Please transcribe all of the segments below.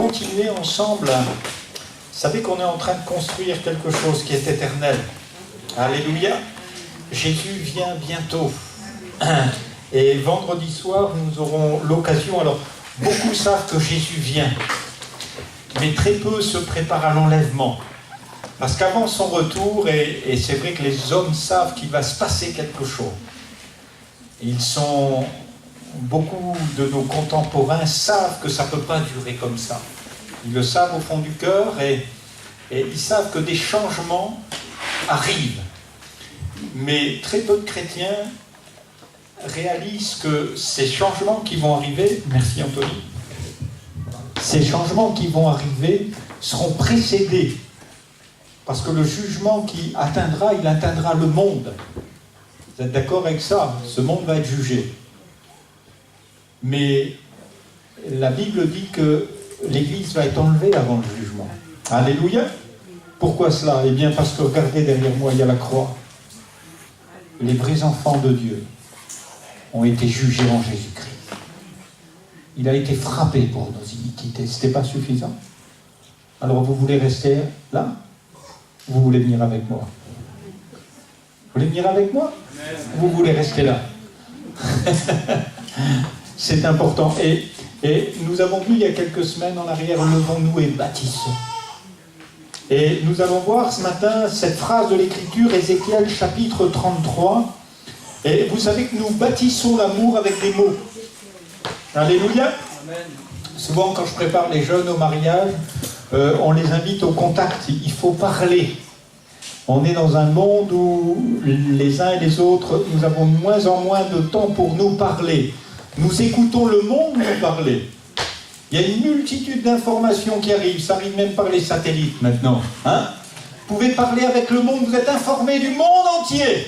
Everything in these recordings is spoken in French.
continuer ensemble. Vous savez qu'on est en train de construire quelque chose qui est éternel. Alléluia. Jésus vient bientôt. Et vendredi soir, nous aurons l'occasion. Alors, beaucoup savent que Jésus vient. Mais très peu se préparent à l'enlèvement. Parce qu'avant son retour, et c'est vrai que les hommes savent qu'il va se passer quelque chose. Beaucoup de nos contemporains savent que ça ne peut pas durer comme ça. Ils le savent au fond du cœur et ils savent que des changements arrivent. Mais très peu de chrétiens réalisent que ces changements qui vont arriver, merci Anthony, ces changements qui vont arriver seront précédés. Parce que le jugement qui atteindra, il atteindra le monde. Vous êtes d'accord avec ça? Ce monde va être jugé. Mais la Bible dit que l'Église va être enlevée avant le jugement. Alléluia. Pourquoi cela? Eh bien parce que regardez derrière moi, il y a la croix. Les vrais enfants de Dieu ont été jugés en Jésus-Christ. Il a été frappé pour nos iniquités. Ce n'était pas suffisant. Alors vous voulez rester là? Vous voulez venir avec moi? Vous voulez venir avec moi? Vous voulez rester là? C'est important. Et nous avons vu il y a quelques semaines en arrière, levons-nous et bâtissons. Et nous allons voir ce matin cette phrase de l'Écriture, Ézéchiel chapitre 33. Et vous savez que nous bâtissons l'amour avec des mots. Alléluia. Amen. Souvent quand je prépare les jeunes au mariage, on les invite au contact. Il faut parler. On est dans un monde où les uns et les autres, nous avons de moins en moins de temps pour nous parler. Nous écoutons le monde nous parler. Il y a une multitude d'informations qui arrivent. Ça arrive même par les satellites maintenant. Hein? Vous pouvez parler avec le monde, vous êtes informé du monde entier.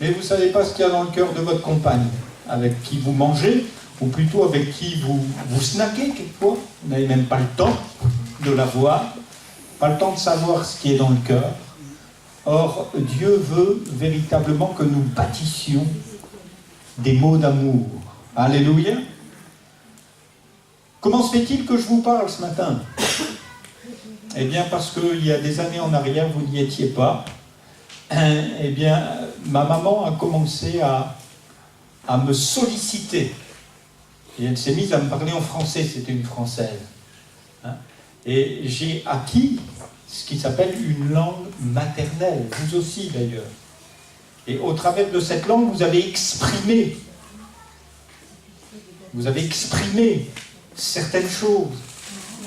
Mais vous ne savez pas ce qu'il y a dans le cœur de votre compagne, avec qui vous mangez, ou plutôt avec qui vous snackez quelquefois. Vous n'avez même pas le temps de la voir, pas le temps de savoir ce qui est dans le cœur. Or, Dieu veut véritablement que nous bâtissions des mots d'amour. Alléluia. Comment se fait-il que je vous parle ce matin? Eh bien, parce qu'il y a des années en arrière, vous n'y étiez pas. Eh bien, ma maman a commencé à me solliciter. Et elle s'est mise à me parler en français, c'était une Française. Et j'ai acquis ce qui s'appelle une langue maternelle, vous aussi d'ailleurs. Et au travers de cette langue, vous avez exprimé certaines choses.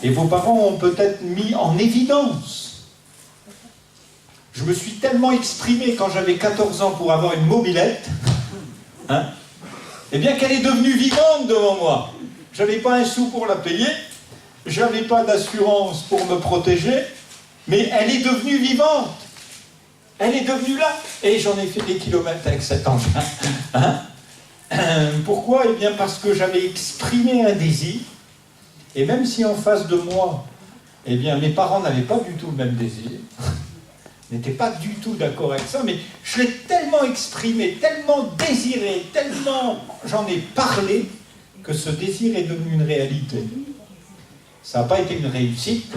Et vos parents ont peut-être mis en évidence. Je me suis tellement exprimé quand j'avais 14 ans pour avoir une mobilette, eh bien qu'elle est devenue vivante devant moi. Je n'avais pas un sou pour la payer, je n'avais pas d'assurance pour me protéger, mais elle est devenue vivante. Elle est devenue là. Et j'en ai fait des kilomètres avec cet engin. Pourquoi? Eh bien parce que j'avais exprimé un désir. Et même si en face de moi, eh bien mes parents n'avaient pas du tout le même désir, n'étaient pas du tout d'accord avec ça, mais je l'ai tellement exprimé, tellement désiré, tellement j'en ai parlé, que ce désir est devenu une réalité. Ça n'a pas été une réussite,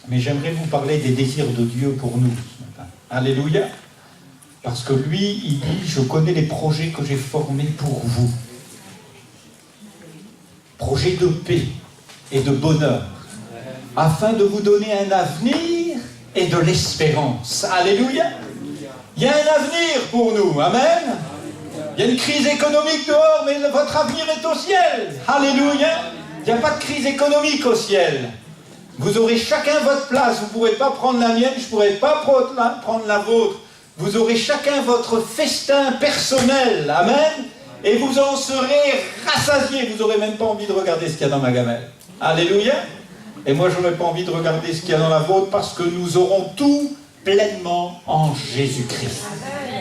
mais j'aimerais vous parler des désirs de Dieu pour nous ce matin. Alléluia. Parce que lui, il dit, je connais les projets que j'ai formés pour vous. Projets de paix et de bonheur, afin de vous donner un avenir et de l'espérance. Alléluia. Il y a un avenir pour nous. Amen. Il y a une crise économique dehors, mais votre avenir est au ciel. Alléluia. Il n'y a pas de crise économique au ciel. Vous aurez chacun votre place. Vous ne pourrez pas prendre la mienne, je ne pourrai pas prendre la vôtre. Vous aurez chacun votre festin personnel. Amen. Et vous en serez rassasiés. Vous n'aurez même pas envie de regarder ce qu'il y a dans ma gamelle. Alléluia. Et moi, je n'aurais pas envie de regarder ce qu'il y a dans la vôtre parce que nous aurons tout pleinement en Jésus-Christ.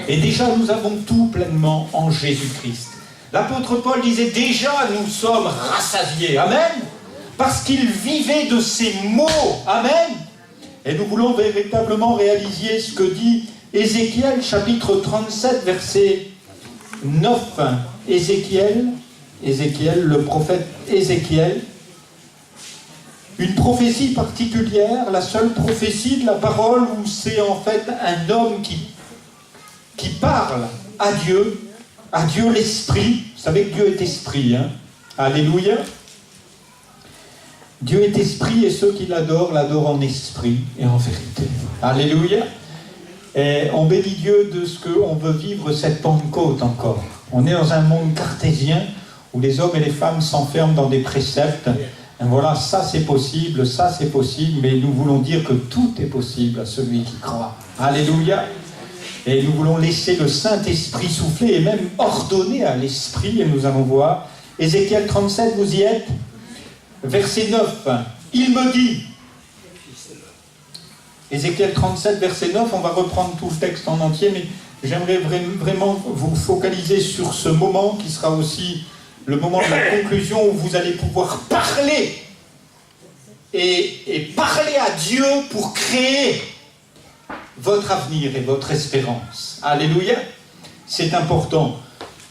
Et déjà, nous avons tout pleinement en Jésus-Christ. L'apôtre Paul disait déjà, nous sommes rassasiés. Amen. Parce qu'il vivait de ces mots. Amen. Et nous voulons véritablement réaliser ce que dit Ézéchiel, chapitre 37, verset 9. Ézéchiel, le prophète Ézéchiel. une prophétie particulière, la seule prophétie de la parole où c'est en fait un homme qui parle à Dieu l'Esprit. Vous savez que Dieu est Esprit, hein? Alléluia. Dieu est Esprit et ceux qui l'adorent en esprit et en vérité. Alléluia. Et on bénit Dieu de ce qu'on veut vivre cette Pentecôte encore. On est dans un monde cartésien où les hommes et les femmes s'enferment dans des préceptes. Et voilà, ça c'est possible, mais nous voulons dire que tout est possible à celui qui croit. Alléluia. Et nous voulons laisser le Saint-Esprit souffler et même ordonner à l'Esprit, et nous allons voir. Ézéchiel 37, vous y êtes? Verset 9, il me dit... Ézéchiel 37, verset 9, on va reprendre tout le texte en entier, mais j'aimerais vraiment vous focaliser sur ce moment qui sera aussi le moment de la conclusion où vous allez pouvoir parler et parler à Dieu pour créer votre avenir et votre espérance. Alléluia, c'est important.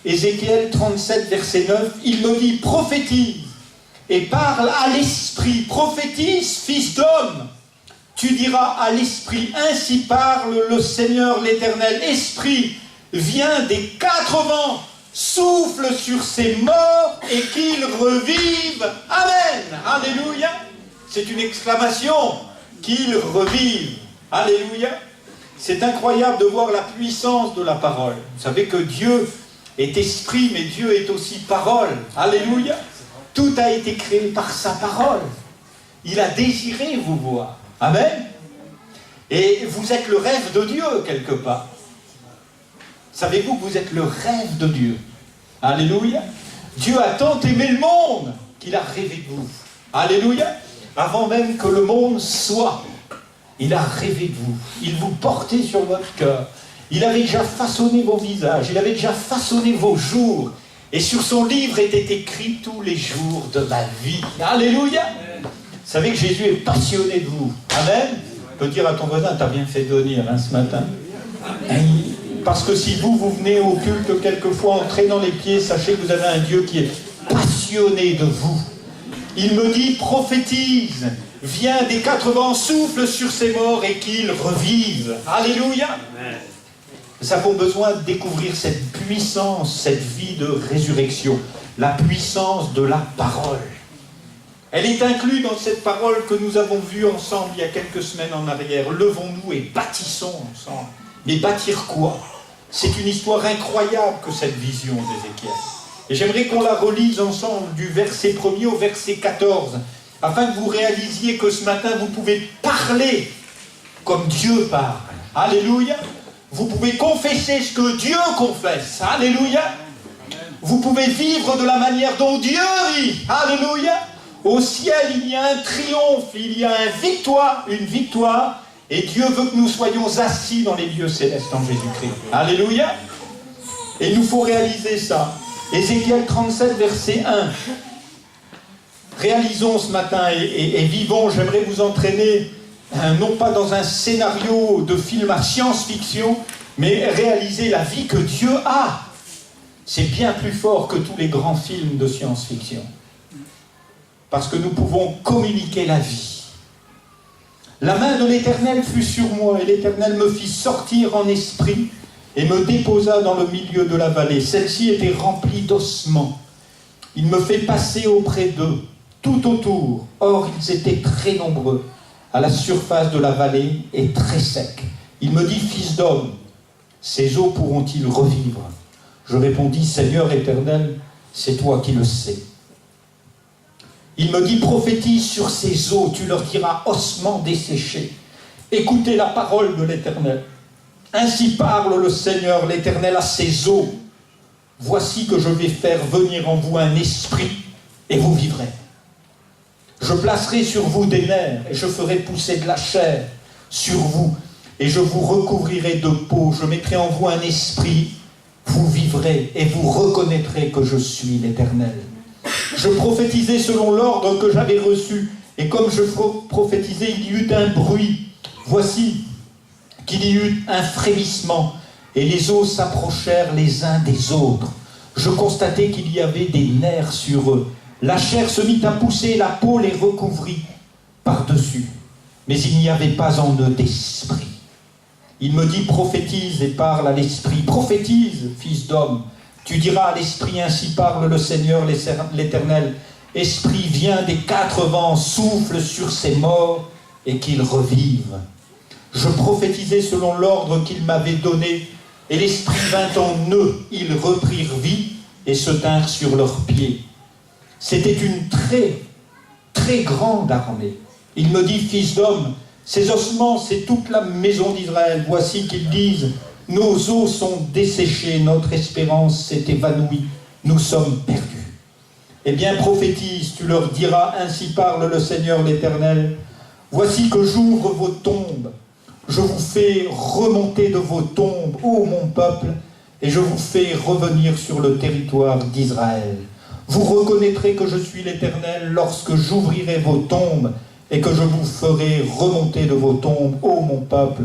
Ézéchiel 37, verset 9, il me dit, prophétise et parle à l'Esprit, prophétise, fils d'homme. Tu diras à l'Esprit, ainsi parle le Seigneur l'Éternel. Esprit, viens des 4 vents, souffle sur ces morts et qu'ils revivent. Amen. Alléluia. C'est une exclamation, qu'ils revivent. Alléluia. C'est incroyable de voir la puissance de la parole. Vous savez que Dieu est esprit, mais Dieu est aussi parole. Alléluia. Tout a été créé par sa parole. Il a désiré vous voir. Amen. Et vous êtes le rêve de Dieu, quelque part. Savez-vous que vous êtes le rêve de Dieu? Alléluia. Dieu a tant aimé le monde qu'il a rêvé de vous. Alléluia. Avant même que le monde soit, il a rêvé de vous. Il vous portait sur votre cœur. Il avait déjà façonné vos visages. Il avait déjà façonné vos jours. Et sur son livre était écrit tous les jours de ma vie. Alléluia. Vous savez que Jésus est passionné de vous. Amen. Tu peux dire à ton voisin, tu as bien fait de venir ce matin. Parce que si vous venez au culte quelquefois en traînant les pieds, sachez que vous avez un Dieu qui est passionné de vous. Il me dit, prophétise, viens des 4 vents, souffle sur ces morts et qu'ils revivent. Alléluia. Nous avons besoin de découvrir cette puissance, cette vie de résurrection, la puissance de la parole. Elle est inclue dans cette parole que nous avons vue ensemble il y a quelques semaines en arrière. Levons-nous et bâtissons ensemble. Mais bâtir quoi? C'est une histoire incroyable que cette vision d'Ézéchiel. Et j'aimerais qu'on la relise ensemble du verset 1er au verset 14, afin que vous réalisiez que ce matin, vous pouvez parler comme Dieu parle. Alléluia. Vous pouvez confesser ce que Dieu confesse. Alléluia. Vous pouvez vivre de la manière dont Dieu vit. Alléluia. Au ciel, il y a un triomphe, il y a une victoire, et Dieu veut que nous soyons assis dans les lieux célestes en Jésus-Christ. Alléluia. Et il nous faut réaliser ça. Ézéchiel 37, verset 1. Réalisons ce matin et vivons. J'aimerais vous entraîner, non pas dans un scénario de film à science-fiction, mais réaliser la vie que Dieu a. C'est bien plus fort que tous les grands films de science-fiction. Parce que nous pouvons communiquer la vie. La main de l'Éternel fut sur moi, et l'Éternel me fit sortir en esprit, et me déposa dans le milieu de la vallée. Celle-ci était remplie d'ossements. Il me fait passer auprès d'eux, tout autour. Or, ils étaient très nombreux, à la surface de la vallée, et très secs. Il me dit, fils d'homme, ces eaux pourront-ils revivre? Je répondis, Seigneur éternel, c'est toi qui le sais. Il me dit, prophétise sur ces eaux, tu leur diras, ossements desséchés. Écoutez la parole de l'Éternel. Ainsi parle le Seigneur, l'Éternel, à ces eaux. Voici que je vais faire venir en vous un esprit, et vous vivrez. Je placerai sur vous des nerfs, et je ferai pousser de la chair sur vous, et je vous recouvrirai de peau. Je mettrai en vous un esprit, vous vivrez, et vous reconnaîtrez que je suis l'Éternel. Je prophétisais selon l'ordre que j'avais reçu, et comme je prophétisais, il y eut un bruit. Voici qu'il y eut un frémissement, et les os s'approchèrent les uns des autres. Je constatai qu'il y avait des nerfs sur eux. La chair se mit à pousser, la peau les recouvrit. par-dessus, mais il n'y avait pas en eux d'esprit. Il me dit, prophétise et parle à l'esprit. Prophétise, fils d'homme. Tu diras à l'esprit, ainsi parle le Seigneur, l'Éternel. Esprit, viens des quatre vents, souffle sur ces morts et qu'ils revivent. Je prophétisais selon l'ordre qu'il m'avait donné, et l'esprit vint en eux. Ils reprirent vie et se tinrent sur leurs pieds. C'était une très, très grande armée. Il me dit, fils d'homme, ces ossements, c'est toute la maison d'Israël. Voici qu'ils disent, nos os sont desséchés, notre espérance s'est évanouie, nous sommes perdus. Eh bien, prophétise, tu leur diras, ainsi parle le Seigneur l'Éternel. Voici que j'ouvre vos tombes, je vous fais remonter de vos tombes, ô mon peuple, et je vous fais revenir sur le territoire d'Israël. Vous reconnaîtrez que je suis l'Éternel lorsque j'ouvrirai vos tombes et que je vous ferai remonter de vos tombes, ô mon peuple.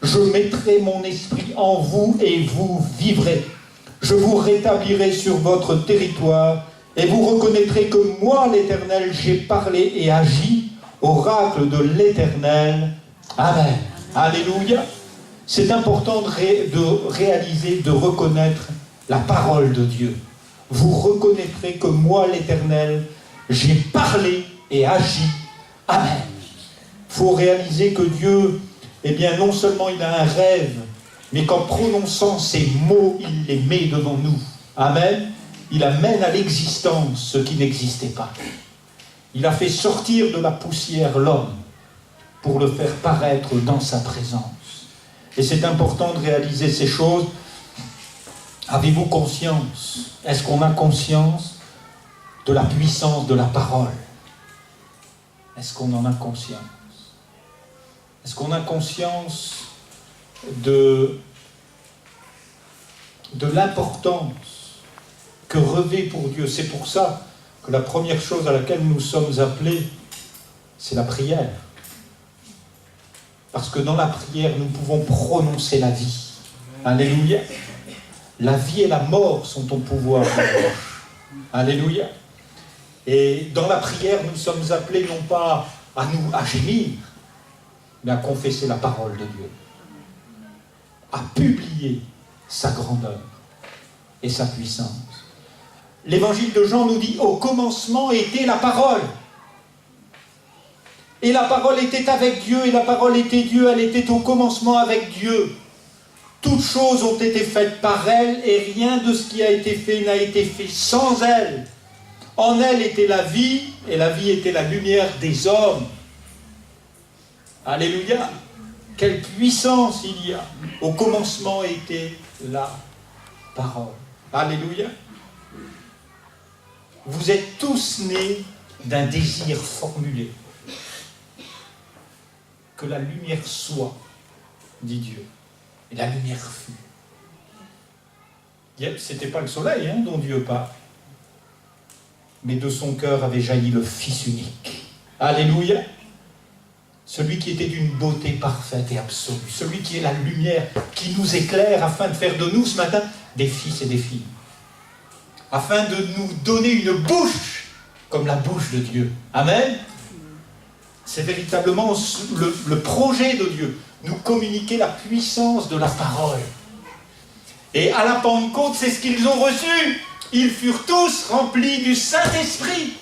Je mettrai mon esprit en vous et vous vivrez. Je vous rétablirai sur votre territoire et vous reconnaîtrez que moi, l'Éternel, j'ai parlé et agi, oracle de l'Éternel. Amen. Alléluia. C'est important de réaliser, de reconnaître la parole de Dieu. Vous reconnaîtrez que moi, l'Éternel, j'ai parlé et agi. Amen. Il faut réaliser que Dieu, eh bien, non seulement il a un rêve, mais qu'en prononçant ces mots, il les met devant nous. Amen. Il amène à l'existence ce qui n'existait pas. Il a fait sortir de la poussière l'homme pour le faire paraître dans sa présence. Et c'est important de réaliser ces choses. Avez-vous conscience? Est-ce qu'on a conscience de la puissance de la parole? Est-ce qu'on en a conscience? Est-ce qu'on a conscience de l'importance que revêt pour Dieu? C'est pour ça que la première chose à laquelle nous sommes appelés, c'est la prière. Parce que dans la prière, nous pouvons prononcer la vie. Alléluia. La vie et la mort sont au pouvoir de la bouche. Alléluia. Et dans la prière, nous sommes appelés non pas à gémir, mais à confesser la parole de Dieu. À publier sa grandeur et sa puissance. L'évangile de Jean nous dit, au commencement était la parole. Et la parole était avec Dieu, et la parole était Dieu, elle était au commencement avec Dieu. Toutes choses ont été faites par elle, et rien de ce qui a été fait n'a été fait sans elle. En elle était la vie, et la vie était la lumière des hommes. Alléluia. Quelle puissance il y a. Au commencement était la parole. Alléluia. Vous êtes tous nés d'un désir formulé. Que la lumière soit, dit Dieu. Et la lumière fut. C'était pas le soleil dont Dieu parle. Mais de son cœur avait jailli le Fils unique. Alléluia. Celui qui était d'une beauté parfaite et absolue. Celui qui est la lumière, qui nous éclaire afin de faire de nous ce matin des fils et des filles. Afin de nous donner une bouche comme la bouche de Dieu. Amen. C'est véritablement le projet de Dieu. Nous communiquer la puissance de la parole. Et à la Pentecôte, c'est ce qu'ils ont reçu. Ils furent tous remplis du Saint-Esprit.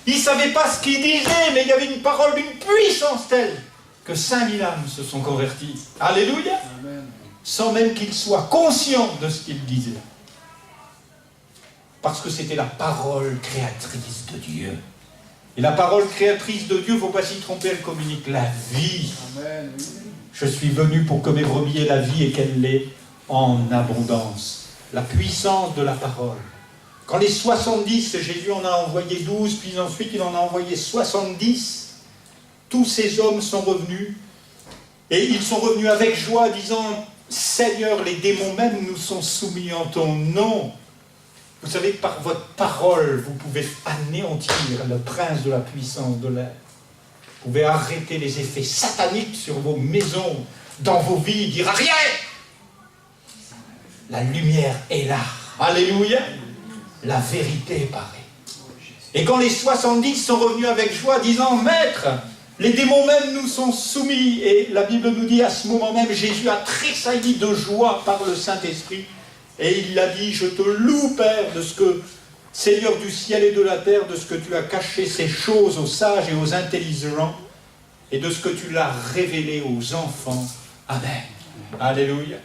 Ils ne savaient pas ce qu'ils disaient, mais il y avait une parole d'une puissance telle que 5000 âmes se sont converties. Alléluia. Amen. Sans même qu'ils soient conscients de ce qu'ils disaient. Parce que c'était la parole créatrice de Dieu. Et la parole créatrice de Dieu, il ne faut pas s'y tromper, elle communique la vie. Amen. Je suis venu pour que mes brebis aient la vie et qu'elle l'ait en abondance. La puissance de la parole. Quand les 70, Jésus en a envoyé 12, puis ensuite il en a envoyé 70, tous ces hommes sont revenus, et ils sont revenus avec joie, disant, Seigneur, les démons même nous sont soumis en ton nom. Vous savez que par votre parole, vous pouvez anéantir le prince de la puissance de l'air. Vous pouvez arrêter les effets sataniques sur vos maisons, dans vos vies, dire arrière. La lumière est là. Alléluia. La vérité paraît. Et quand les 70 sont revenus avec joie, disant, Maître, Les démons même nous sont soumis. Et la Bible nous dit à ce moment même, Jésus a tressailli de joie par le Saint-Esprit. Et il a dit, je te loue, Père, de ce que, Seigneur du ciel et de la terre, de ce que tu as caché ces choses aux sages et aux intelligents, et de ce que tu l'as révélé aux enfants. Amen. Alléluia.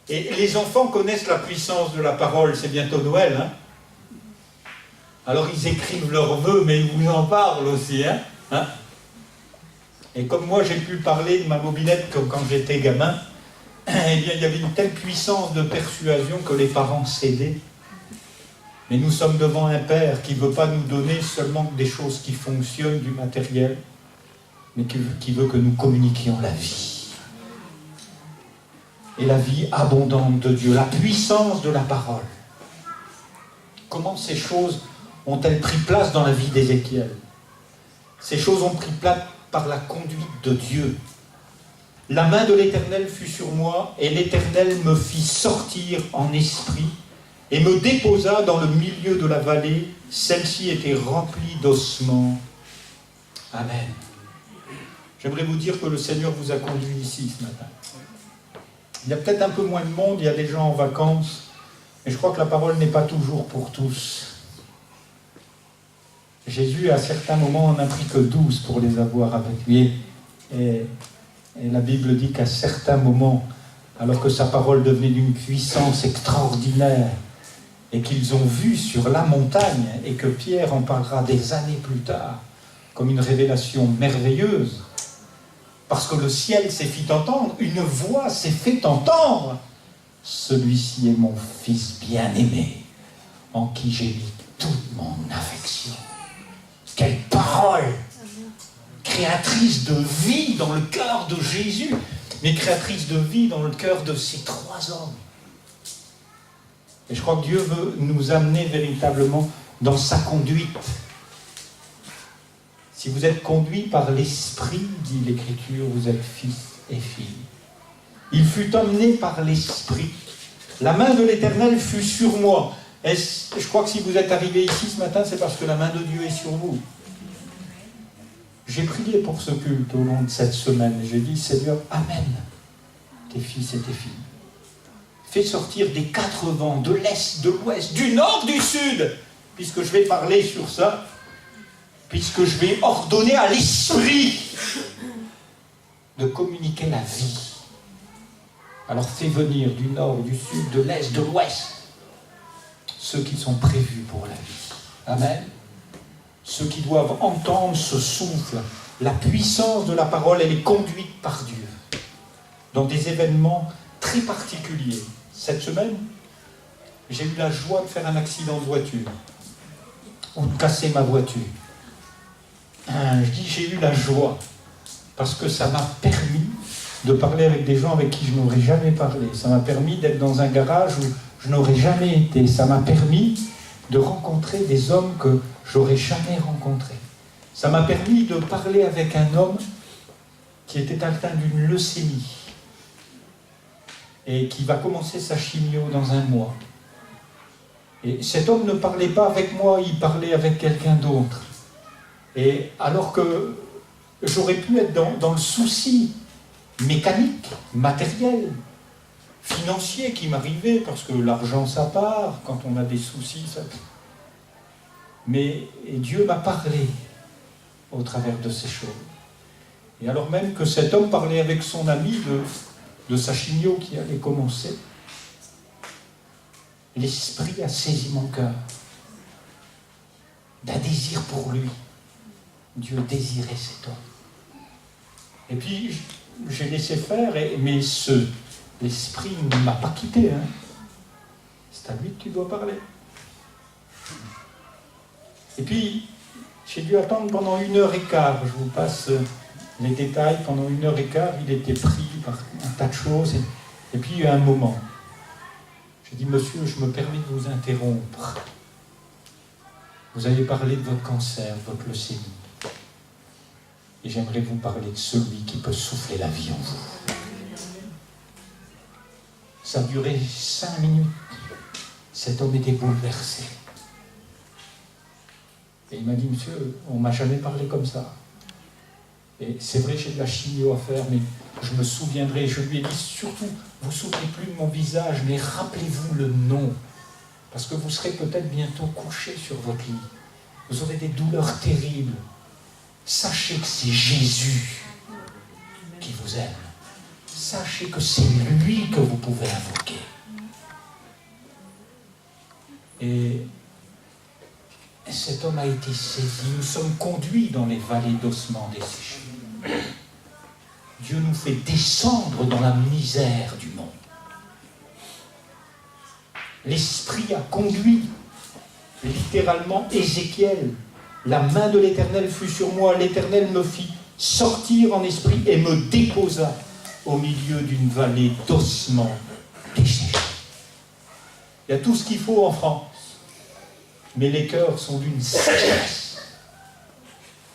Et les enfants connaissent la puissance de la parole, c'est bientôt Noël, hein? Alors ils écrivent leurs vœux, mais ils vous en parlent aussi, hein? Et comme moi j'ai pu parler de ma mobilette quand j'étais gamin, eh bien il y avait une telle puissance de persuasion que les parents cédaient. Mais nous sommes devant un Père qui ne veut pas nous donner seulement des choses qui fonctionnent, du matériel, mais qui veut que nous communiquions la vie. Et la vie abondante de Dieu, la puissance de la parole. Comment ces choses ont-elles pris place dans la vie d'Ézéchiel? Ces choses ont pris place par la conduite de Dieu. La main de l'Éternel fut sur moi, et l'Éternel me fit sortir en esprit, et me déposa dans le milieu de la vallée. Celle-ci était remplie d'ossements. Amen. J'aimerais vous dire que le Seigneur vous a conduit ici ce matin. Il y a peut-être un peu moins de monde, il y a des gens en vacances, mais je crois que la parole n'est pas toujours pour tous. Jésus, à certains moments, n'en a pris que 12 pour les avoir avec lui. Et la Bible dit qu'à certains moments, alors que sa parole devenait d'une puissance extraordinaire, et qu'ils ont vu sur la montagne, et que Pierre en parlera des années plus tard, comme une révélation merveilleuse, parce que le ciel s'est fait entendre, une voix s'est fait entendre. Celui-ci est mon Fils bien-aimé, en qui j'ai mis toute mon affection. Quelle parole créatrice de vie dans le cœur de Jésus, mais créatrice de vie dans le cœur de ces 3 hommes. Et je crois que Dieu veut nous amener véritablement dans sa conduite. Si vous êtes conduits par l'Esprit, dit l'Écriture, vous êtes fils et filles. Il fut emmené par l'Esprit. La main de l'Éternel fut sur moi. Je crois que si vous êtes arrivés ici ce matin, c'est parce que la main de Dieu est sur vous. J'ai prié pour ce culte au long de cette semaine. J'ai dit, Seigneur, amène tes fils et tes filles. Fais sortir des 4 vents, de l'Est, de l'Ouest, du Nord, du Sud, puisque je vais parler sur ça, puisque je vais ordonner à l'Esprit de communiquer la vie. Alors fais venir du Nord, du Sud, de l'Est, de l'Ouest, ceux qui sont prévus pour la vie. Amen. Ceux qui doivent entendre ce souffle, la puissance de la parole, elle est conduite par Dieu dans des événements très particuliers. Cette semaine, j'ai eu la joie de faire un accident de voiture ou de casser ma voiture. Je dis j'ai eu la joie parce que ça m'a permis de parler avec des gens avec qui je n'aurais jamais parlé. Ça m'a permis d'être dans un garage où je n'aurais jamais été. Ça m'a permis de rencontrer des hommes que j'aurais jamais rencontrés. Ça m'a permis de parler avec un homme qui était atteint d'une leucémie et qui va commencer sa chimio dans 1 mois. Et cet homme ne parlait pas avec moi, il parlait avec quelqu'un d'autre. Et alors que j'aurais pu être dans le souci mécanique, matériel, financier qui m'arrivait, parce que l'argent ça part, quand on a des soucis, ça... Mais Dieu m'a parlé au travers de ces choses. Et alors même que cet homme parlait avec son ami de sa chimio qui allait commencer, l'Esprit a saisi mon cœur d'un désir pour lui. Dieu désirait cet homme. Et puis, j'ai laissé faire, mais l'Esprit ne m'a pas quitté. Hein. C'est à lui que tu dois parler. Et puis, j'ai dû attendre pendant 1h15. Je vous passe les détails. Pendant 1h15, il était pris par un tas de choses. Et puis, il y a un moment. J'ai dit, monsieur, je me permets de vous interrompre. Vous avez parlé de votre cancer, de votre leucémie. Et j'aimerais vous parler de celui qui peut souffler la vie en vous. Ça a duré 5 minutes. Cet homme était bouleversé. Et il m'a dit, monsieur, on ne m'a jamais parlé comme ça. Et c'est vrai, j'ai de la chimio à faire, mais je me souviendrai. Je lui ai dit surtout, vous ne vous souvenez plus de mon visage, mais rappelez-vous le nom. Parce que vous serez peut-être bientôt couché sur votre lit. Vous aurez des douleurs terribles. Sachez que c'est Jésus qui vous aime. Sachez que c'est lui que vous pouvez invoquer. Et cet homme a été saisi. Nous sommes conduits dans les vallées d'ossements desséchés. Dieu nous fait descendre dans la misère du monde. L'Esprit a conduit, littéralement, Ézéchiel. La main de l'Éternel fut sur moi. L'Éternel me fit sortir en esprit et me déposa au milieu d'une vallée d'ossements desséchés. Il y a tout ce qu'il faut en France. Mais les cœurs sont d'une sécheresse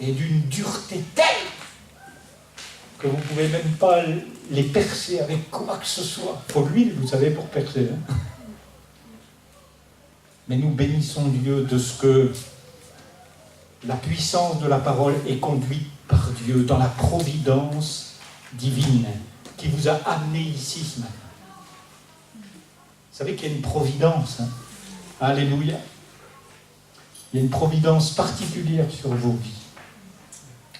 et d'une dureté telle que vous ne pouvez même pas les percer avec quoi que ce soit. Il faut de l'huile, vous savez, pour percer. Mais nous bénissons Dieu de ce que la puissance de la parole est conduite par Dieu dans la providence divine qui vous a amené ici ce matin. Vous savez qu'il y a une providence. Alléluia. Il y a une providence particulière sur vos vies,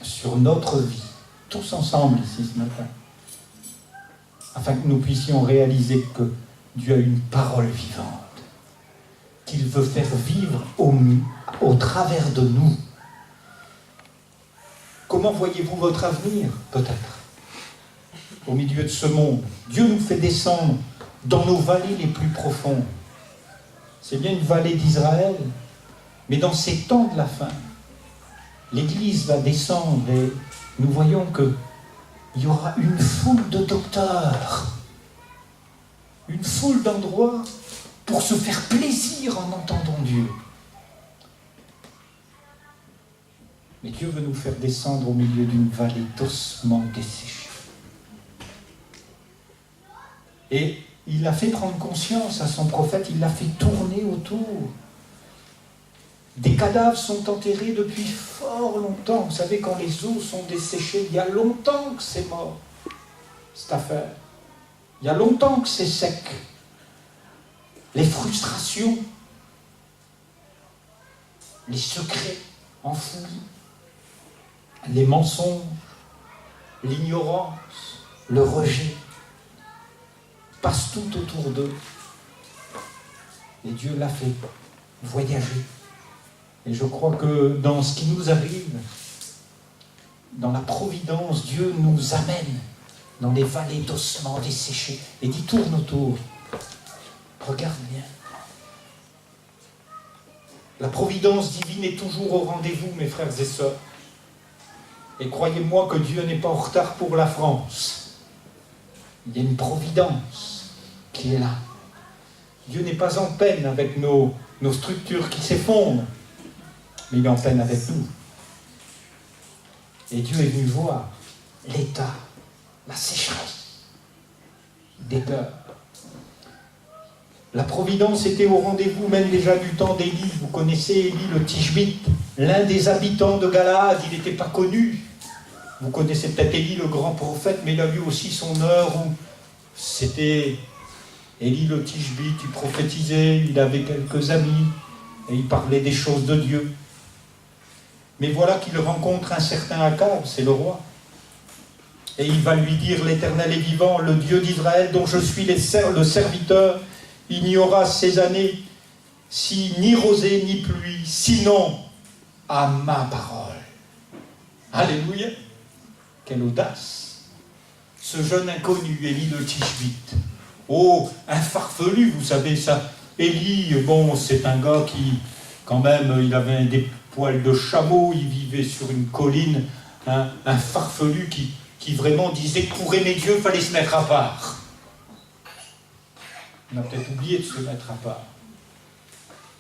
sur notre vie, tous ensemble ici ce matin, afin que nous puissions réaliser que Dieu a une parole vivante, qu'il veut faire vivre au travers de nous. Comment voyez-vous votre avenir, peut-être, au milieu de ce monde? Dieu nous fait descendre dans nos vallées les plus profondes. C'est bien une vallée d'Israël, mais dans ces temps de la fin, l'Église va descendre et nous voyons qu'il y aura une foule de docteurs, une foule d'endroits pour se faire plaisir en entendant Dieu. Mais Dieu veut nous faire descendre au milieu d'une vallée d'ossements desséchés. Et il a fait prendre conscience à son prophète, il l'a fait tourner autour. Des cadavres sont enterrés depuis fort longtemps. Vous savez, quand les os sont desséchés, il y a longtemps que c'est mort, cette affaire. Il y a longtemps que c'est sec. Les frustrations, les secrets enfouis, les mensonges, l'ignorance, le rejet, passent tout autour d'eux. Et Dieu l'a fait voyager. Et je crois que dans ce qui nous arrive, dans la providence, Dieu nous amène dans les vallées d'ossements desséchés. Et dit, tourne autour. Regarde bien. La providence divine est toujours au rendez-vous, mes frères et sœurs. Et croyez-moi que Dieu n'est pas en retard pour la France. Il y a une providence qui est là. Dieu n'est pas en peine avec nos structures qui s'effondrent, mais il est en peine avec nous. Et Dieu est venu voir l'état, la sécheresse des cœurs. La providence était au rendez-vous même déjà du temps d'Élie. Vous connaissez Élie le Tishbite, l'un des habitants de Galaad. Il n'était pas connu. Vous connaissez peut-être Élie le grand prophète, mais il a eu aussi son heure où c'était Élie le Tishbite, il prophétisait, il avait quelques amis, et il parlait des choses de Dieu. Mais voilà qu'il rencontre un certain Akab, c'est le roi. Et il va lui dire, l'Éternel est vivant, le Dieu d'Israël, dont je suis le serviteur, il n'y aura ces années, si ni rosée ni pluie, sinon à ma parole. Alléluia. Quelle audace. Ce jeune inconnu, Élie le Tishbite. Oh, un farfelu, vous savez ça. Élie, bon, c'est un gars qui, quand même, il avait des poils de chameau, il vivait sur une colline, un farfelu qui vraiment disait que pour aimer Dieu, il fallait se mettre à part. On a peut-être oublié de se mettre à part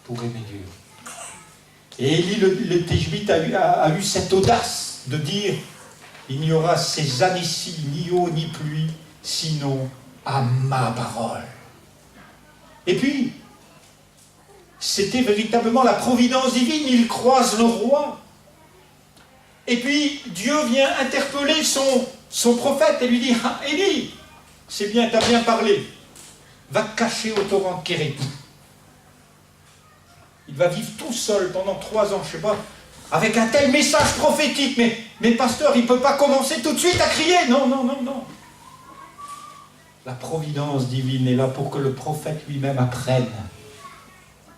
pour aimer Dieu. Et Élie le Tishbite a eu cette audace de dire, il n'y aura ces années-ci ni eau ni pluie, sinon à ma parole. Et puis, c'était véritablement la providence divine. Il croise le roi. Et puis Dieu vient interpeller son prophète et lui dit « Ah, Élie, c'est bien, tu as bien parlé. Va te cacher au torrent de Kérit. » Il va vivre tout seul pendant 3 ans, je ne sais pas, avec un tel message prophétique. Mais pasteur, il ne peut pas commencer tout de suite à crier. Non, non, non, non. La providence divine est là pour que le prophète lui-même apprenne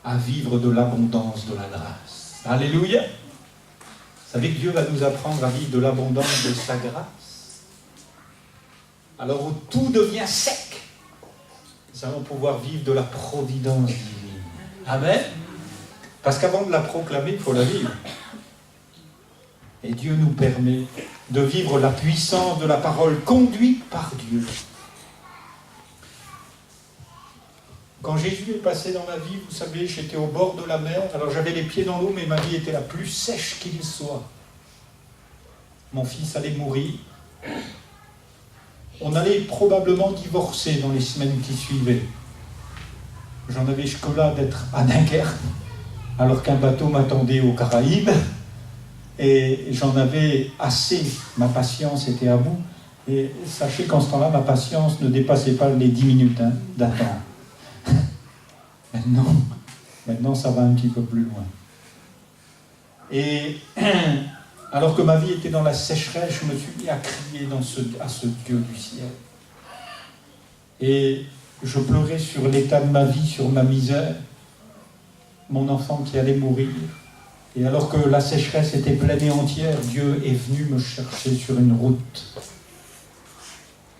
à vivre de l'abondance de la grâce. Alléluia. Vous savez que Dieu va nous apprendre à vivre de l'abondance de sa grâce. Alors où tout devient sec, nous allons pouvoir vivre de la providence divine. Amen. Parce qu'avant de la proclamer, il faut la vivre. Et Dieu nous permet de vivre la puissance de la parole conduite par Dieu. Quand Jésus est passé dans ma vie, vous savez, j'étais au bord de la mer, alors j'avais les pieds dans l'eau, mais ma vie était la plus sèche qu'il soit. Mon fils allait mourir. On allait probablement divorcer dans les semaines qui suivaient. J'en avais jusque-là d'être à Dunkerque, alors qu'un bateau m'attendait aux Caraïbes, et j'en avais assez, ma patience était à bout, et sachez qu'en ce temps-là, ma patience ne dépassait pas les 10 minutes d'attente. Maintenant, ça va un petit peu plus loin. Et alors que ma vie était dans la sécheresse, je me suis mis à crier à ce Dieu du ciel. Et je pleurais sur l'état de ma vie, sur ma misère, mon enfant qui allait mourir. Et alors que la sécheresse était pleine et entière, Dieu est venu me chercher sur une route.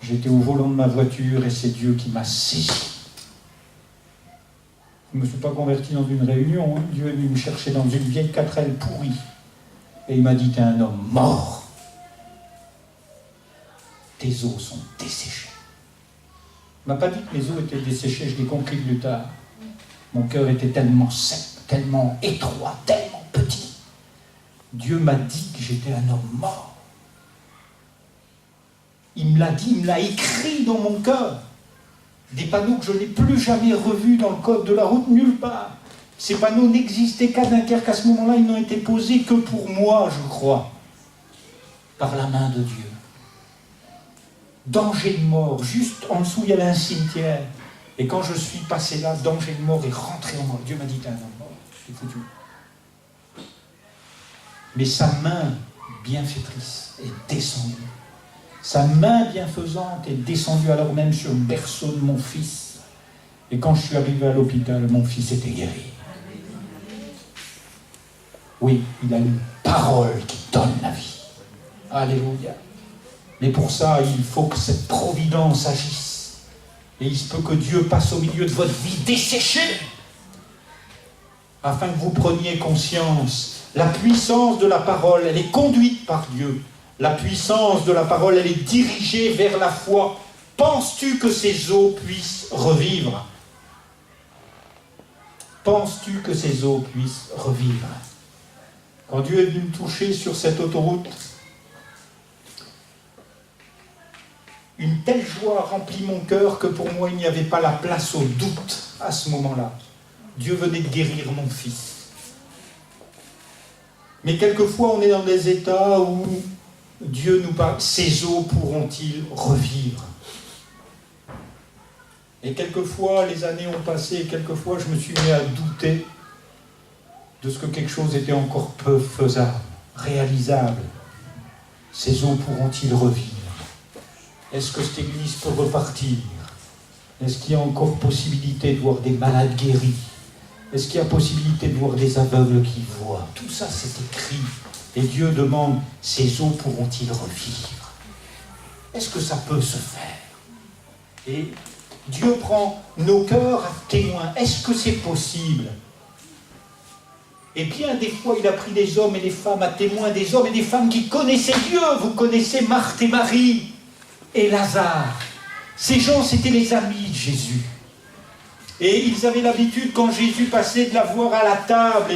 J'étais au volant de ma voiture et c'est Dieu qui m'a saisi. Je ne me suis pas converti dans une réunion, hein. Dieu est venu me chercher dans une vieille 4L pourrie. Et il m'a dit, t'es un homme mort. Tes os sont desséchés. Il ne m'a pas dit que mes os étaient desséchés, je l'ai compris plus tard. Mon cœur était tellement sec, tellement étroit, tellement petit. Dieu m'a dit que j'étais un homme mort. Il me l'a dit, il me l'a écrit dans mon cœur. Des panneaux que je n'ai plus jamais revus dans le code de la route, nulle part. Ces panneaux n'existaient qu'à Dunkerque. À ce moment-là, ils n'ont été posés que pour moi, je crois, par la main de Dieu. Danger de mort, juste en dessous, il y avait un cimetière. Et quand je suis passé là, danger de mort est rentré en moi. Dieu m'a dit, t'es un homme mort, c'est foutu. Mais sa main bienfaitrice est descendue. Sa main bienfaisante est descendue alors même sur le berceau de mon fils. Et quand je suis arrivé à l'hôpital, mon fils était guéri. Oui, il a une parole qui donne la vie. Alléluia. Mais pour ça, il faut que cette providence agisse. Et il se peut que Dieu passe au milieu de votre vie desséchée, afin que vous preniez conscience. La puissance de la parole, elle est conduite par Dieu. La puissance de la parole, elle est dirigée vers la foi. Penses-tu que ces eaux puissent revivre? Penses-tu que ces eaux puissent revivre? Quand Dieu est venu me toucher sur cette autoroute, une telle joie remplit mon cœur que pour moi, il n'y avait pas la place au doute à ce moment-là. Dieu venait de guérir mon fils. Mais quelquefois, on est dans des états où Dieu nous parle, ces eaux pourront-ils revivre? Et quelquefois, les années ont passé, et quelquefois, je me suis mis à douter de ce que quelque chose était encore peu faisable, réalisable. Ces eaux pourront-ils revivre? Est-ce que cette église peut repartir? Est-ce qu'il y a encore possibilité de voir des malades guéris? Est-ce qu'il y a possibilité de voir des aveugles qui voient? Tout ça, c'est écrit. Et Dieu demande, ces eaux pourront-ils revivre? Est-ce que ça peut se faire? Et Dieu prend nos cœurs à témoin. Est-ce que c'est possible? Et bien des fois, il a pris des hommes et des femmes à témoin, des hommes et des femmes qui connaissaient Dieu. Vous connaissez Marthe et Marie et Lazare. Ces gens, c'était les amis de Jésus. Et ils avaient l'habitude, quand Jésus passait, de la voir à la table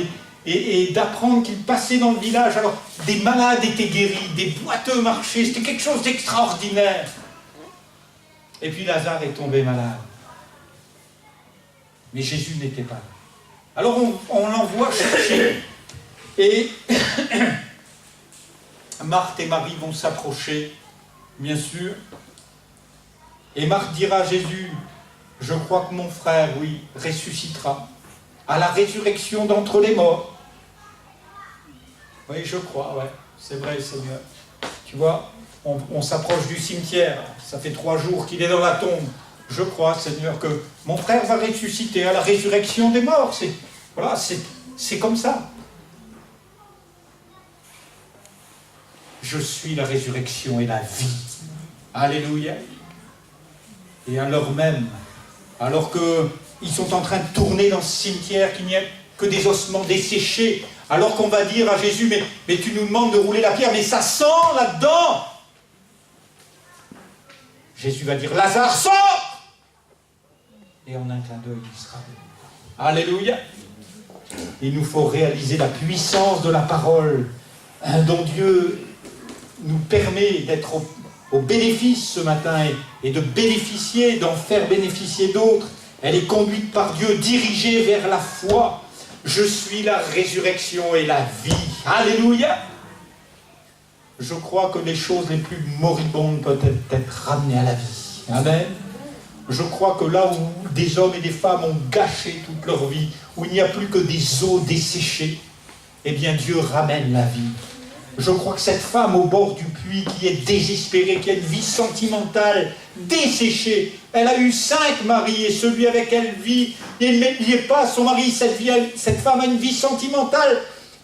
et d'apprendre qu'il passait dans le village. Alors, des malades étaient guéris, des boiteux marchaient, c'était quelque chose d'extraordinaire. Et puis Lazare est tombé malade. Mais Jésus n'était pas là. Alors on l'envoie chercher. Et Marthe et Marie vont s'approcher, bien sûr. Et Marthe dira à Jésus, je crois que mon frère, oui, ressuscitera à la résurrection d'entre les morts. Oui, je crois, ouais, c'est vrai, Seigneur. Tu vois, on s'approche du cimetière, ça fait 3 jours qu'il est dans la tombe. Je crois, Seigneur, que mon frère va ressusciter à la résurrection des morts. Voilà, c'est comme ça. Je suis la résurrection et la vie. Alléluia. Et alors même, alors qu'ils sont en train de tourner dans ce cimetière, qu'il n'y a que des ossements desséchés, alors qu'on va dire à Jésus, mais tu nous demandes de rouler la pierre, mais ça sent là-dedans. Jésus va dire, Lazare, sort! Et en un clin d'œil, il sera venu. Alléluia. Il nous faut réaliser la puissance de la parole dont Dieu nous permet d'être au bénéfice ce matin et de bénéficier, d'en faire bénéficier d'autres. Elle est conduite par Dieu, dirigée vers la foi. Je suis la résurrection et la vie. Alléluia. Je crois que les choses les plus moribondes peuvent être ramenées à la vie. Amen. Je crois que là où des hommes et des femmes ont gâché toute leur vie, où il n'y a plus que des os desséchés, eh bien Dieu ramène la vie. Je crois que cette femme au bord du puits qui est désespérée, qui a une vie sentimentale desséchée, elle a eu 5 maris et celui avec elle vit, il n'est pas son mari, cette femme a une vie sentimentale,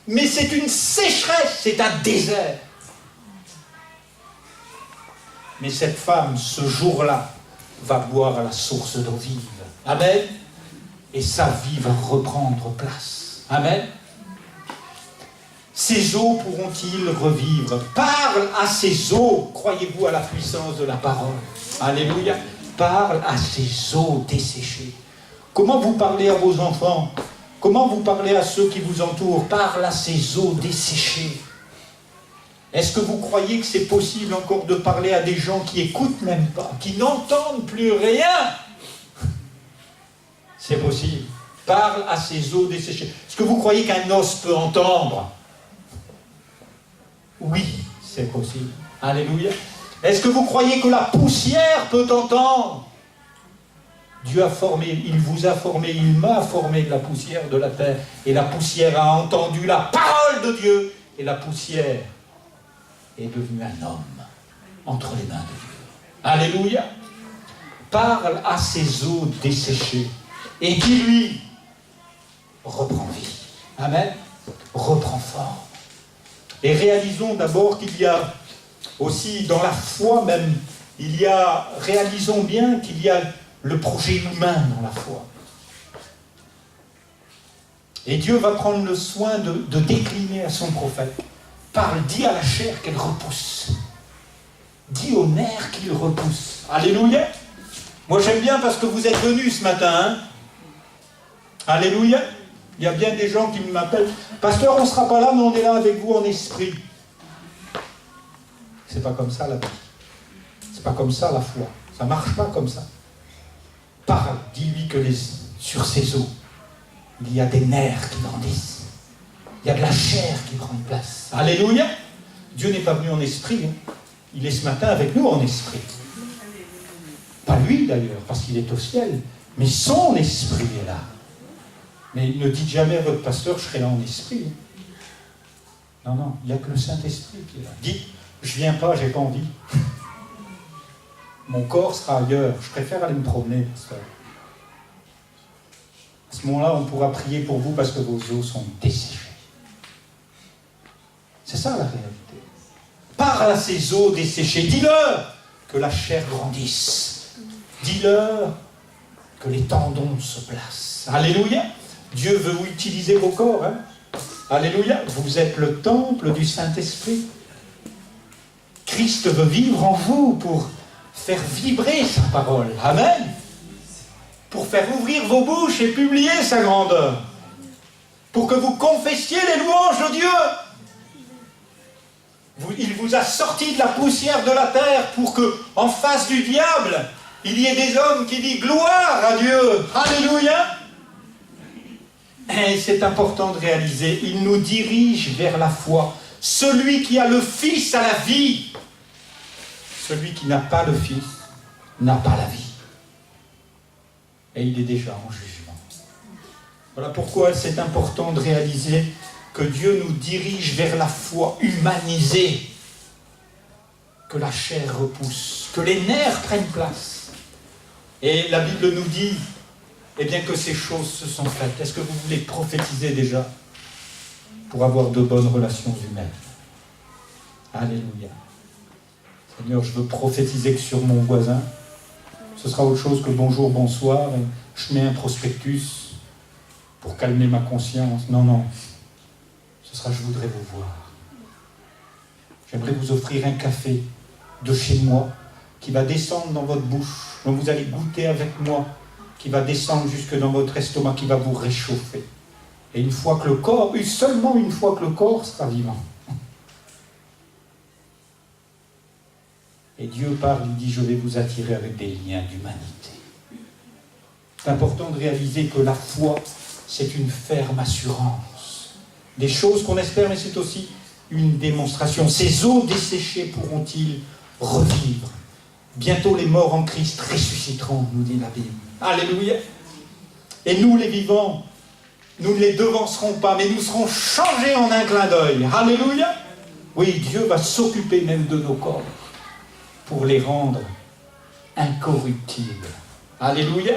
mais c'est une sécheresse, c'est un désert. Mais cette femme, ce jour-là, va boire à la source d'eau vive. Amen. Et sa vie va reprendre place. Amen. Ces eaux pourront-ils revivre? Parle à ces eaux. Croyez-vous à la puissance de la parole? Alléluia. Parle à ces eaux desséchées. Comment vous parlez à vos enfants? Comment vous parlez à ceux qui vous entourent? Parle à ces eaux desséchées. Est-ce que vous croyez que c'est possible encore de parler à des gens qui n'écoutent même pas, qui n'entendent plus rien? C'est possible. Parle à ces eaux desséchées. Est-ce que vous croyez qu'un os peut entendre? Oui, c'est possible. Alléluia. Est-ce que vous croyez que la poussière peut entendre? Dieu a formé, il vous a formé, il m'a formé de la poussière de la terre. Et la poussière a entendu la parole de Dieu. Et la poussière est devenu un homme entre les mains de Dieu. Alléluia. Parle à ces eaux desséchées et dis-lui, reprends vie. Amen. Reprends forme. Et réalisons d'abord qu'il y a aussi dans la foi même, réalisons bien qu'il y a le projet humain dans la foi. Et Dieu va prendre le soin de décliner à son prophète. Parle, dis à la chair qu'elle repousse. Dis aux nerfs qu'il repousse. Alléluia. Moi j'aime bien parce que vous êtes venus ce matin. Hein. Alléluia. Il y a bien des gens qui m'appellent. Pasteur, on ne sera pas là, mais on est là avec vous en esprit. C'est pas comme ça la vie. C'est pas comme ça la foi. Ça ne marche pas comme ça. Parle, dis-lui que sur ces eaux, il y a des nerfs qui grandissent. Il y a de la chair qui prend une place. Alléluia. Dieu n'est pas venu en esprit. Hein. Il est ce matin avec nous en esprit. Pas lui d'ailleurs, parce qu'il est au ciel. Mais son esprit est là. Mais ne dites jamais à votre pasteur, je serai là en esprit. Non, non, il n'y a que le Saint-Esprit qui est là. Dites, je ne viens pas, je n'ai pas envie. Mon corps sera ailleurs. Je préfère aller me promener, pasteur. À ce moment-là, on pourra prier pour vous parce que vos os sont desséchés. C'est ça la réalité. Parle à ces eaux desséchées. Dis-leur que la chair grandisse. Dis-leur que les tendons se placent. Alléluia. Dieu veut utiliser vos corps. Hein. Alléluia. Vous êtes le temple du Saint-Esprit. Christ veut vivre en vous pour faire vibrer sa parole. Amen. Pour faire ouvrir vos bouches et publier sa grandeur. Pour que vous confessiez les louanges de Dieu. Il vous a sorti de la poussière de la terre pour que, en face du diable, il y ait des hommes qui disent gloire à Dieu. Alléluia. Et c'est important de réaliser, il nous dirige vers la foi. Celui qui a le Fils a la vie. Celui qui n'a pas le Fils n'a pas la vie. Et il est déjà en jugement. Voilà pourquoi c'est important de réaliser que Dieu nous dirige vers la foi humanisée, que la chair repousse, que les nerfs prennent place. Et la Bible nous dit, eh bien, que ces choses se sont faites. Est-ce que vous voulez prophétiser déjà pour avoir de bonnes relations humaines? Alléluia. Seigneur, je veux prophétiser que sur mon voisin, ce sera autre chose que bonjour, bonsoir, et je mets un prospectus pour calmer ma conscience. Non, non. Ce sera je voudrais vous voir. J'aimerais vous offrir un café de chez moi qui va descendre dans votre bouche, dont vous allez goûter avec moi, qui va descendre jusque dans votre estomac, qui va vous réchauffer. Et une fois que le corps, seulement une fois que le corps sera vivant. Et Dieu parle, il dit, je vais vous attirer avec des liens d'humanité. C'est important de réaliser que la foi, c'est une ferme assurance. Des choses qu'on espère, mais c'est aussi une démonstration. Ces eaux desséchées pourront-ils revivre? Bientôt les morts en Christ ressusciteront, nous dit la Bible. Alléluia. Et nous les vivants, nous ne les devancerons pas, mais nous serons changés en un clin d'œil. Alléluia. Oui, Dieu va s'occuper même de nos corps pour les rendre incorruptibles. Alléluia.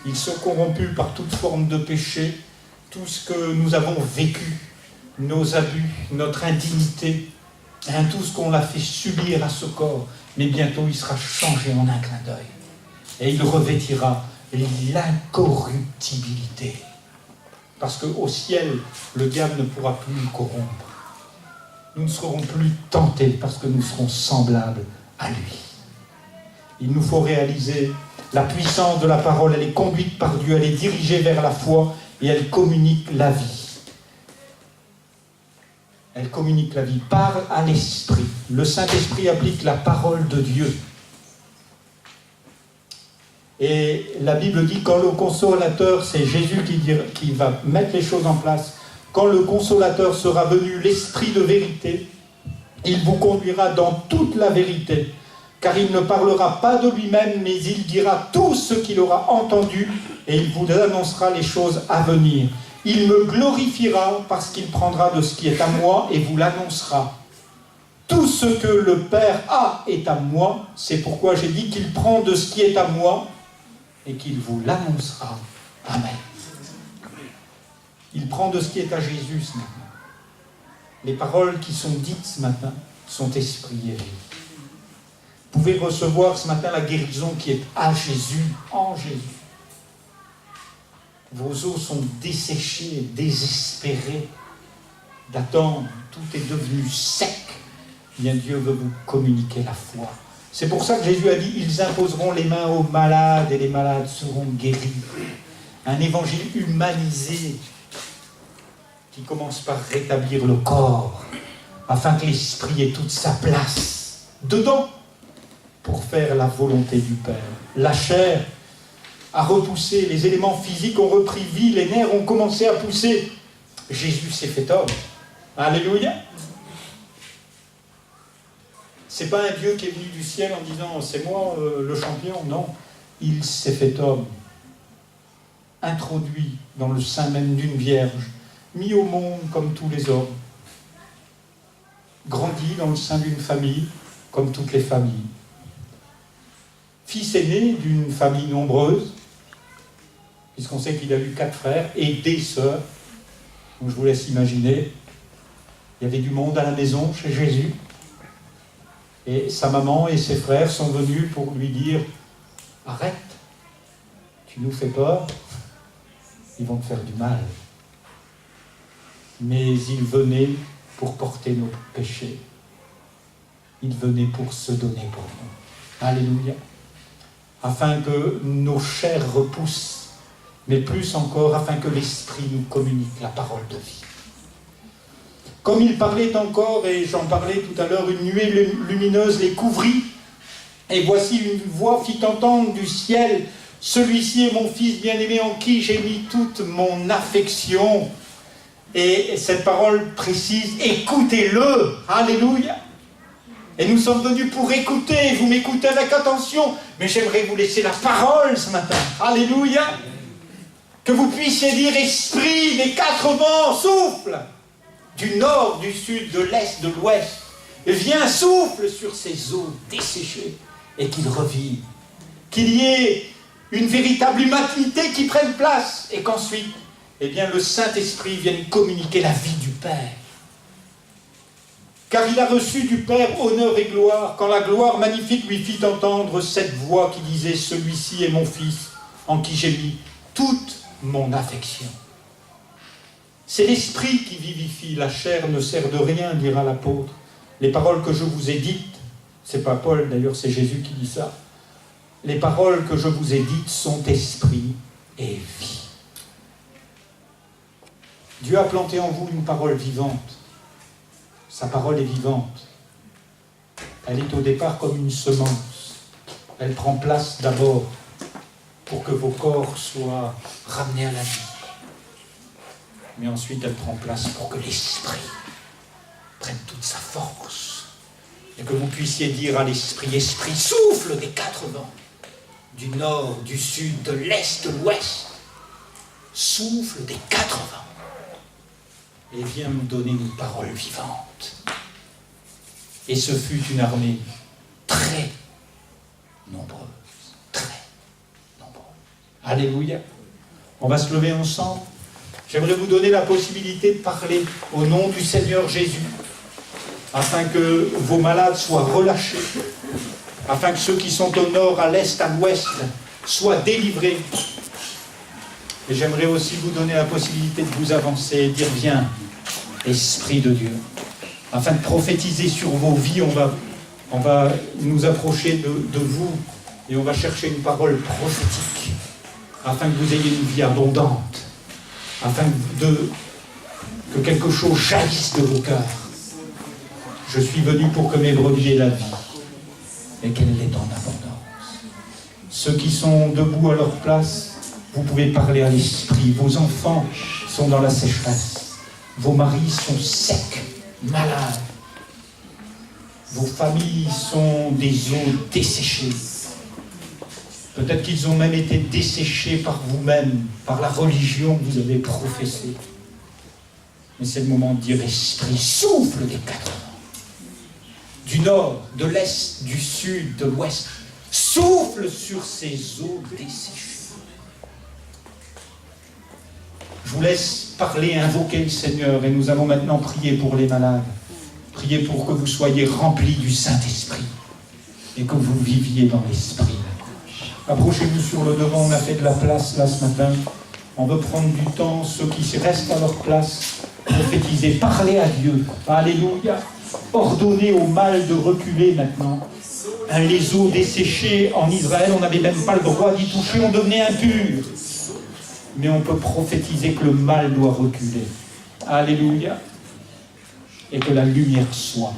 Ils sont corrompus par toute forme de péché, tout ce que nous avons vécu, nos abus, notre indignité, tout ce qu'on a fait subir à ce corps. Mais bientôt, il sera changé en un clin d'œil. Et il revêtira l'incorruptibilité. Parce qu'au ciel, le diable ne pourra plus nous corrompre. Nous ne serons plus tentés parce que nous serons semblables à lui. Il nous faut réaliser la puissance de la parole. Elle est conduite par Dieu, elle est dirigée vers la foi et elle communique la vie. Elle communique la vie, parle à l'Esprit. Le Saint-Esprit applique la parole de Dieu. Et la Bible dit, quand le consolateur, c'est Jésus qui va mettre les choses en place, quand le consolateur sera venu, l'Esprit de vérité, il vous conduira dans toute la vérité, car il ne parlera pas de lui-même, mais il dira tout ce qu'il aura entendu, et il vous annoncera les choses à venir. Il me glorifiera parce qu'il prendra de ce qui est à moi et vous l'annoncera. Tout ce que le Père a est à moi, c'est pourquoi j'ai dit qu'il prend de ce qui est à moi et qu'il vous l'annoncera. Amen. Il prend de ce qui est à Jésus ce matin. Les paroles qui sont dites ce matin sont esprit et vie. Vous pouvez recevoir ce matin la guérison qui est à Jésus, en Jésus. Vos os sont desséchés, désespérés d'attendre, tout est devenu sec. Bien, Dieu veut vous communiquer la foi. C'est pour ça que Jésus a dit, ils imposeront les mains aux malades et les malades seront guéris. Un évangile humanisé qui commence par rétablir le corps, afin que l'esprit ait toute sa place dedans pour faire la volonté du Père. La chair a repoussé, les éléments physiques ont repris vie, les nerfs ont commencé à pousser. Jésus s'est fait homme. Alléluia. C'est pas un Dieu qui est venu du ciel en disant c'est moi le champion, non. Il s'est fait homme, introduit dans le sein même d'une vierge, mis au monde comme tous les hommes, grandi dans le sein d'une famille comme toutes les familles. Fils aîné d'une famille nombreuse, puisqu'on sait qu'il a eu 4 frères et des sœurs. Donc je vous laisse imaginer, il y avait du monde à la maison chez Jésus. Et sa maman et ses frères sont venus pour lui dire « Arrête, tu nous fais peur, ils vont te faire du mal. » Mais il venait pour porter nos péchés. Il venait pour se donner pour nous. Alléluia. Afin que nos chairs repoussent, mais plus encore, afin que l'Esprit nous communique la parole de vie. Comme il parlait encore, et j'en parlais tout à l'heure, une nuée lumineuse les couvrit, et voici une voix fit entendre du ciel, « Celui-ci est mon fils bien-aimé en qui j'ai mis toute mon affection. » Et cette parole précise, écoutez-le. Alléluia. Et nous sommes venus pour écouter. Vous m'écoutez avec attention. Mais j'aimerais vous laisser la parole ce matin. Alléluia. Que vous puissiez dire, esprit des quatre vents, souffle. Du nord, du sud, de l'est, de l'ouest. Et viens, souffle sur ces eaux desséchées. Et qu'il revive. Qu'il y ait une véritable humanité qui prenne place. Et qu'ensuite, eh bien, le Saint-Esprit vienne communiquer la vie du Père. Car il a reçu du Père honneur et gloire, quand la gloire magnifique lui fit entendre cette voix qui disait « Celui-ci est mon Fils, en qui j'ai mis toute mon affection. » C'est l'Esprit qui vivifie, la chair ne sert de rien, dira l'apôtre. Les paroles que je vous ai dites, c'est pas Paul d'ailleurs, c'est Jésus qui dit ça. Les paroles que je vous ai dites sont esprit et vie. Dieu a planté en vous une parole vivante. Sa parole est vivante. Elle est au départ comme une semence. Elle prend place d'abord pour que vos corps soient ramenés à la vie. Mais ensuite, elle prend place pour que l'esprit prenne toute sa force. Et que vous puissiez dire à l'esprit, esprit, souffle des quatre vents, du nord, du sud, de l'est, de l'ouest. Souffle des quatre vents. Et viens nous donner une parole vivante. Et ce fut une armée très nombreuse. Très nombreuse. Alléluia. On va se lever ensemble. J'aimerais vous donner la possibilité de parler au nom du Seigneur Jésus, afin que vos malades soient relâchés, afin que ceux qui sont au nord, à l'est, à l'ouest, soient délivrés. Et j'aimerais aussi vous donner la possibilité de vous avancer et dire, viens, Esprit de Dieu, afin de prophétiser sur vos vies. On va nous approcher de vous et on va chercher une parole prophétique, afin que vous ayez une vie abondante, afin que quelque chose jaillisse de vos cœurs. Je suis venu pour que mes brebis aient la vie et qu'elle l'ait en abondance. Ceux qui sont debout à leur place, vous pouvez parler à l'esprit. Vos enfants sont dans la sécheresse. Vos maris sont secs, malades. Vos familles sont des eaux desséchées. Peut-être qu'ils ont même été desséchés par vous-même, par la religion que vous avez professée. Mais c'est le moment de dire, Esprit, souffle des quatre vents. Du nord, de l'est, du sud, de l'ouest. Souffle sur ces eaux desséchées. Je vous laisse parler, invoquer le Seigneur, et nous allons maintenant prier pour les malades. Prier pour que vous soyez remplis du Saint-Esprit et que vous viviez dans l'Esprit. Approchez-vous sur le devant, on a fait de la place là ce matin. On veut prendre du temps, ceux qui restent à leur place, prophétiser, parler à Dieu. Alléluia. Ordonner au mal de reculer maintenant. Les eaux desséchées en Israël, on n'avait même pas le droit d'y toucher, on devenait impur. Mais on peut prophétiser que le mal doit reculer. Alléluia. Et que la lumière soit.